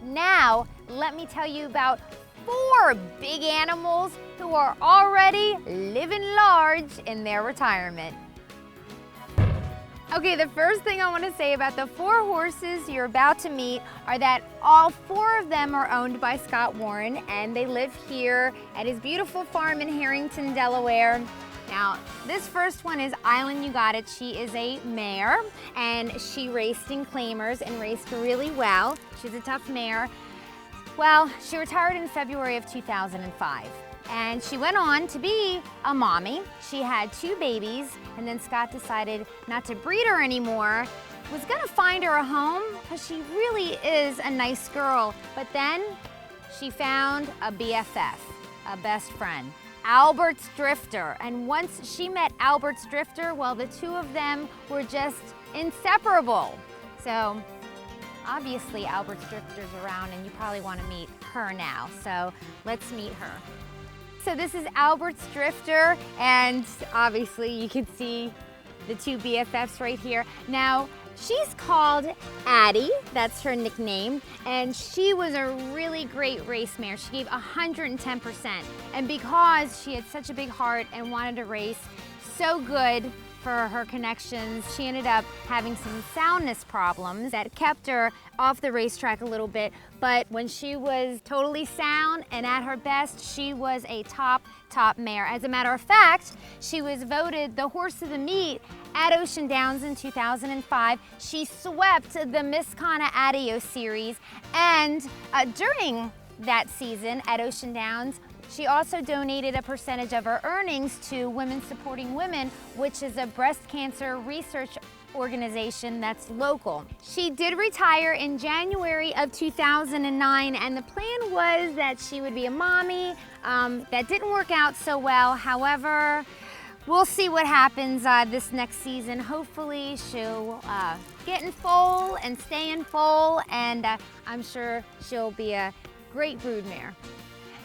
Now, let me tell you about 4 big animals who are already living large in their retirement. Okay, the first thing I want to say about the 4 horses you're about to meet are that all 4 of them are owned by Scott Warren, and they live here at his beautiful farm in Harrington, Delaware. Now, this first one is Island Ugotit. She is a mare, and she raced in claimers and raced really well. She's a tough mare. Well, she retired in February of 2005. And she went on to be a mommy. She had 2 babies, and then Scott decided not to breed her anymore. Was gonna find her a home, because she really is a nice girl. But then she found a BFF, a best friend, Albert's Drifter. And once she met Albert's Drifter, well, the 2 of them were just inseparable. So obviously Albert's Drifter's around, and you probably wanna meet her now. So let's meet her. So this is Albert's Drifter, and obviously you can see the 2 BFFs right here. Now, she's called Addie, that's her nickname, and she was a really great race mare. She gave 110%, and because she had such a big heart and wanted to race so good for her connections, she ended up having some soundness problems that kept her off the racetrack a little bit. But when she was totally sound and at her best, she was a top mare. As a matter of fact, she was voted the horse of the meet at Ocean Downs in 2005. She swept the Miss Conna Addie series, and during that season at Ocean Downs, she also donated a percentage of her earnings to Women Supporting Women, which is a breast cancer research organization that's local. She did retire in January of 2009, and the plan was that she would be a mommy. That didn't work out so well. However, we'll see what happens this next season. Hopefully she'll get in foal and stay in foal, and I'm sure she'll be a great broodmare.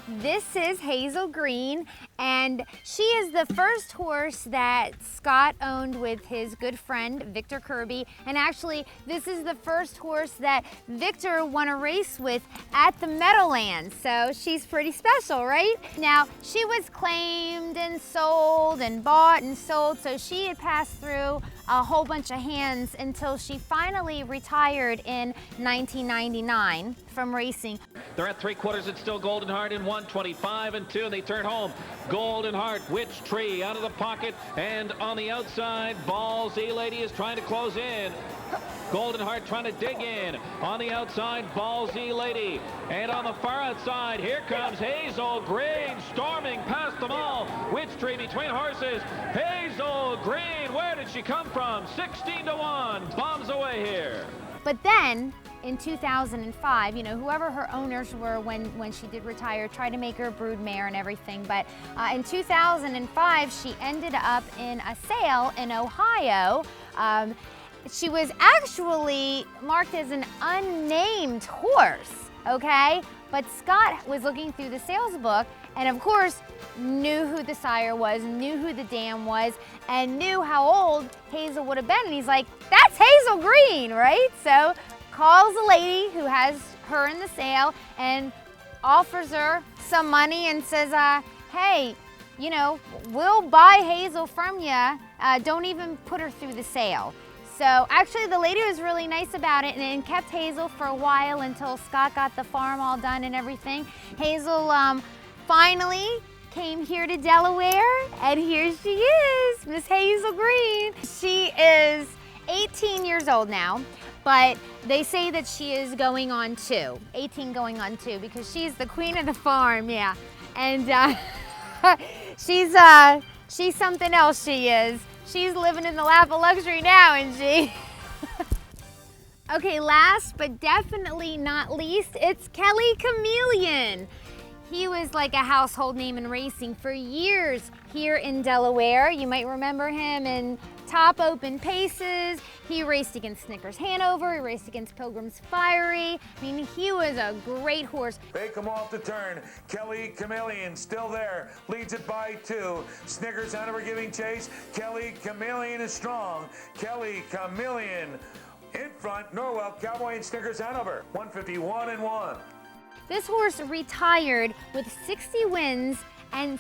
This is Hazel Green, and she is the first horse that Scott owned with his good friend Victor Kirby, and actually this is the first horse that Victor won a race with at the Meadowlands, so she's pretty special, right? Now, she was claimed and sold and bought and sold, so she had passed through a whole bunch of hands until she finally retired in 1999 from racing. They're at 3/4. It's still Golden Heart in 125 and 2, and they turn home. Golden Heart, Witch Tree out of the pocket, and on the outside, Ballsy Lady is trying to close in. Golden Heart trying to dig in. On the outside, Ballsy Lady. And on the far outside, here comes Hazel Green, storming past them all. Witch Tree between horses. Hazel Green, where did she come from? 16-1, bombs away here. But then, in 2005, you know, whoever her owners were when she did retire tried to make her a broodmare and everything, but in 2005 she ended up in a sale in Ohio. She was actually marked as an unnamed horse, okay? But Scott was looking through the sales book and of course knew who the sire was, knew who the dam was, and knew how old Hazel would have been. And he's like, that's Hazel Green, right? So calls a lady who has her in the sale and offers her some money and says, hey, you know, we'll buy Hazel from you. Don't even put her through the sale. So actually the lady was really nice about it and kept Hazel for a while until Scott got the farm all done and everything. Hazel finally came here to Delaware, and here she is, Miss Hazel Green. She is 18 years old now, but they say that she is going on 2, 18 going on 2, because she's the queen of the farm, yeah. And she's something else, she is. She's living in the lap of luxury now, isn't she? Okay, last but definitely not least, it's Kellie Cameleon. He was like a household name in racing for years here in Delaware. You might remember him in Top Open Paces. He raced against Snickers Hanover. He raced against Pilgrim's Fiery. I mean, he was a great horse. They come off the turn. Kellie Cameleon still there. Leads it by 2. Snickers Hanover giving chase. Kellie Cameleon is strong. Kellie Cameleon In front, Norwell, Cowboy and Snickers Hanover, 151 and 1. This horse retired with 60 wins and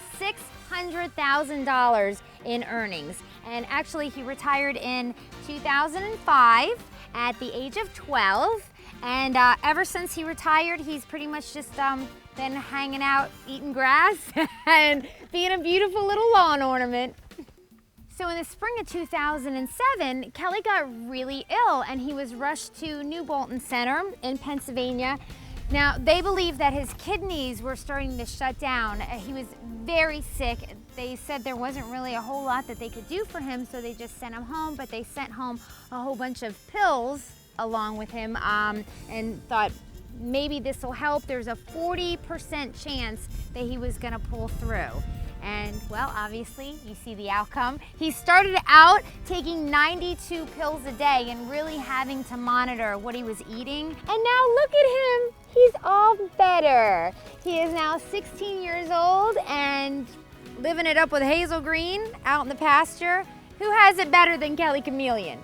$600,000 in earnings. And actually, he retired in 2005 at the age of 12. And ever since he retired, he's pretty much just been hanging out, eating grass, and being a beautiful little lawn ornament. So in the spring of 2007, Kellie got really ill and he was rushed to New Bolton Center in Pennsylvania. Now, they believe that his kidneys were starting to shut down. He was very sick. They said there wasn't really a whole lot that they could do for him, so they just sent him home, but they sent home a whole bunch of pills along with him and thought maybe this will help. There's a 40% chance that he was gonna pull through. And well, obviously, you see the outcome. He started out taking 92 pills a day and really having to monitor what he was eating. And now look at him, he's all better. He is now 16 years old and living it up with Hazel Green out in the pasture. Who has it better than Kellie Cameleon?